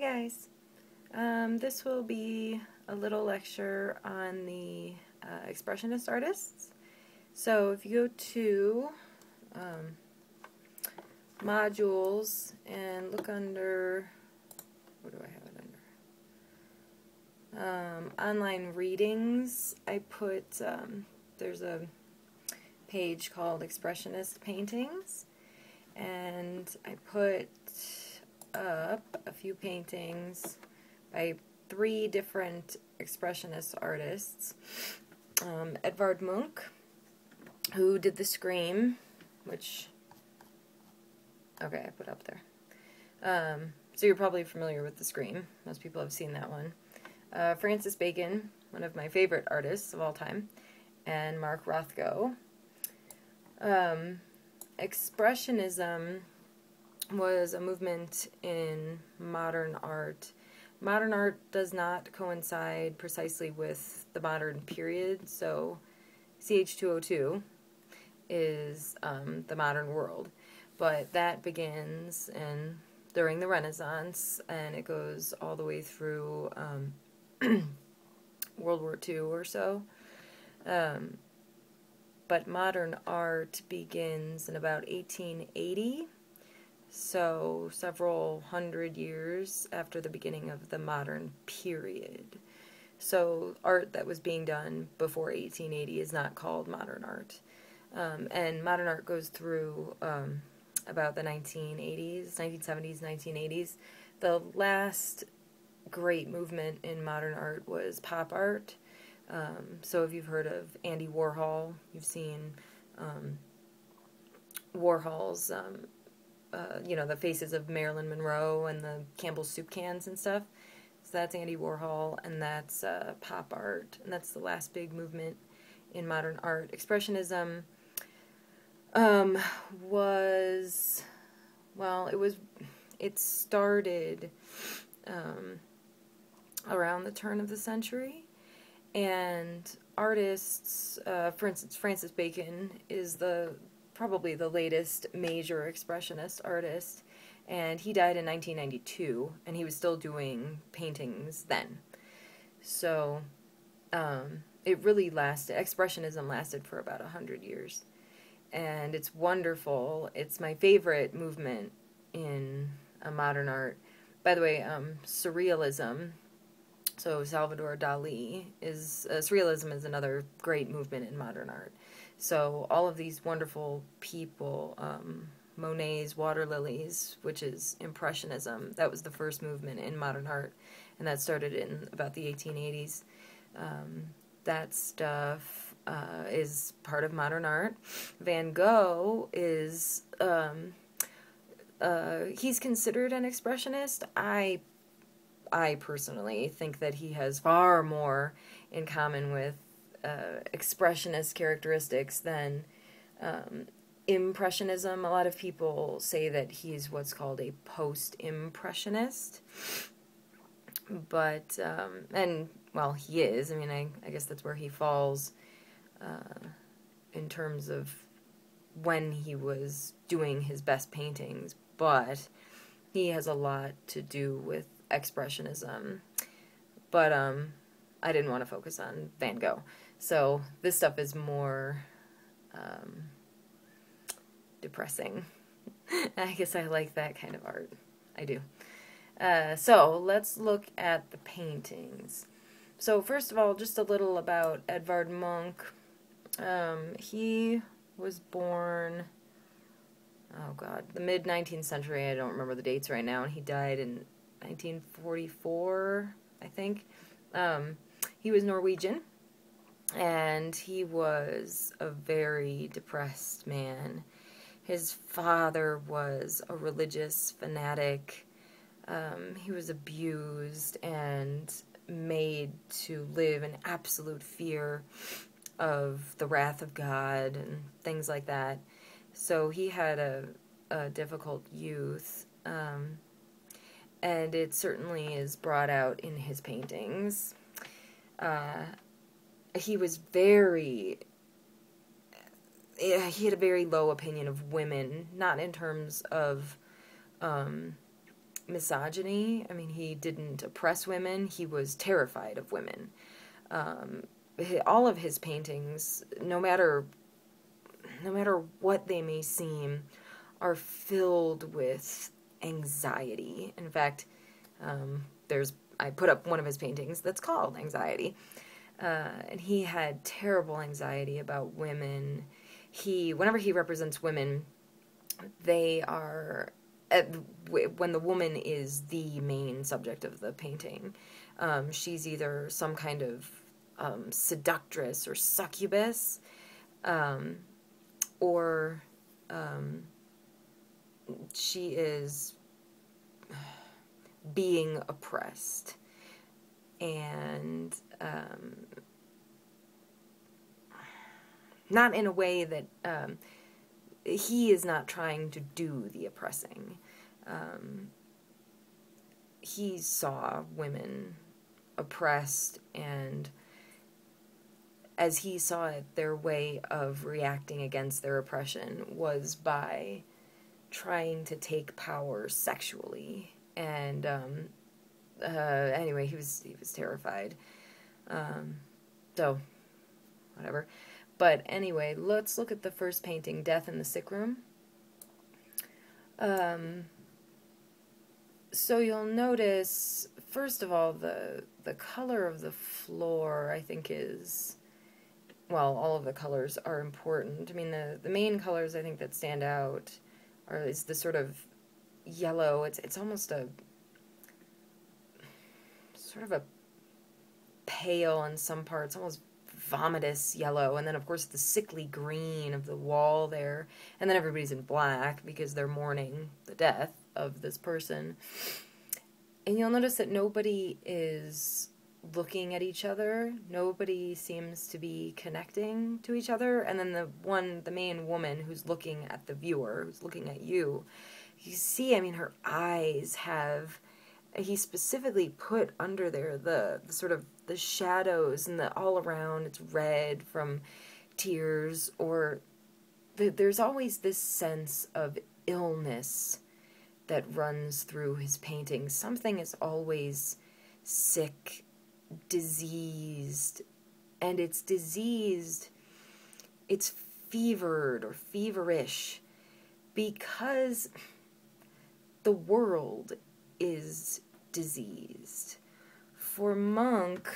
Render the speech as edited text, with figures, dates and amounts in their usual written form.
Hi guys. This will be a little lecture on the Expressionist artists. So if you go to modules and look under, what do I have it under? Online readings, I put, there's a page called Expressionist Paintings, and I put up a few paintings by 3 different Expressionist artists. Edvard Munch, who did the Scream, which, okay, I put up there. So you're probably familiar with the Scream. Most people have seen that one. Francis Bacon, one of my favorite artists of all time, and Mark Rothko. Expressionism was a movement in modern art. Modern art does not coincide precisely with the modern period, so CH202 is the modern world. But that begins during the Renaissance, and it goes all the way through World War II or so. But modern art begins in about 1880. So several hundred years after the beginning of the modern period. So art that was being done before 1880 is not called modern art. And modern art goes through about the 1980s, 1970s, 1980s. The last great movement in modern art was pop art. So if you've heard of Andy Warhol, you've seen Warhol's you know, the faces of Marilyn Monroe and the Campbell's soup cans and stuff. So that's Andy Warhol, and that's pop art, and that's the last big movement in modern art. Expressionism was, well, it started around the turn of the century, and artists, for instance, Francis Bacon is probably the latest major Expressionist artist, and he died in 1992, and he was still doing paintings then. So it really lasted. Expressionism lasted for about 100 years, and it's wonderful. It's my favorite movement in modern art. By the way, surrealism, so Salvador Dali, surrealism is another great movement in modern art. So all of these wonderful people, Monet's Water Lilies, which is Impressionism, that was the first movement in modern art, and that started in about the 1880s. That stuff is part of modern art. Van Gogh is, he's considered an Expressionist. I personally think that he has far more in common with Expressionist characteristics than Impressionism. A lot of people say that he's what's called a post-impressionist, but and well, he is. I mean, I guess that's where he falls in terms of when he was doing his best paintings, but he has a lot to do with Expressionism. But I didn't want to focus on Van Gogh. So this stuff is more depressing. I guess I like that kind of art. I do. So let's look at the paintings. So first of all, just a little about Edvard Munch. He was born, oh god, the mid-19th century. I don't remember the dates right now, and he died in 1944, I think. He was Norwegian, and he was a very depressed man. His father was a religious fanatic. He was abused and made to live in absolute fear of the wrath of God and things like that. So he had a difficult youth, and it certainly is brought out in his paintings. He was he had a very low opinion of women, not in terms of misogyny. I mean, he didn't oppress women. He was terrified of women. All of his paintings, no matter what they may seem, are filled with anxiety. In fact, I put up one of his paintings that's called Anxiety. And he had terrible anxiety about women. Whenever he represents women, they are, when the woman is the main subject of the painting, she's either some kind of seductress or succubus, or she is being oppressed. And not in a way that he is not trying to do the oppressing. He saw women oppressed, and as he saw it, their way of reacting against their oppression was by trying to take power sexually. And anyway, he was terrified. So, whatever. But anyway, let's look at the first painting, Death in the Sick Room. So you'll notice, first of all, the color of the floor, I think, is, well, all of the colors are important. I mean, the main colors, I think, that stand out is the sort of yellow. It's almost a sort of a pale in some parts, almost vomitous yellow, and then of course the sickly green of the wall there, and then everybody's in black because they're mourning the death of this person. And you'll notice that nobody is looking at each other, nobody seems to be connecting to each other, and then the main woman who's looking at the viewer, who's looking at you, you see, I mean, her eyes have, he specifically put under there the sort of the shadows, and all around it's red from tears, or there's always this sense of illness that runs through his paintings. Something is always sick, diseased, and it's diseased, it's fevered or feverish, because the world is diseased. For Munch,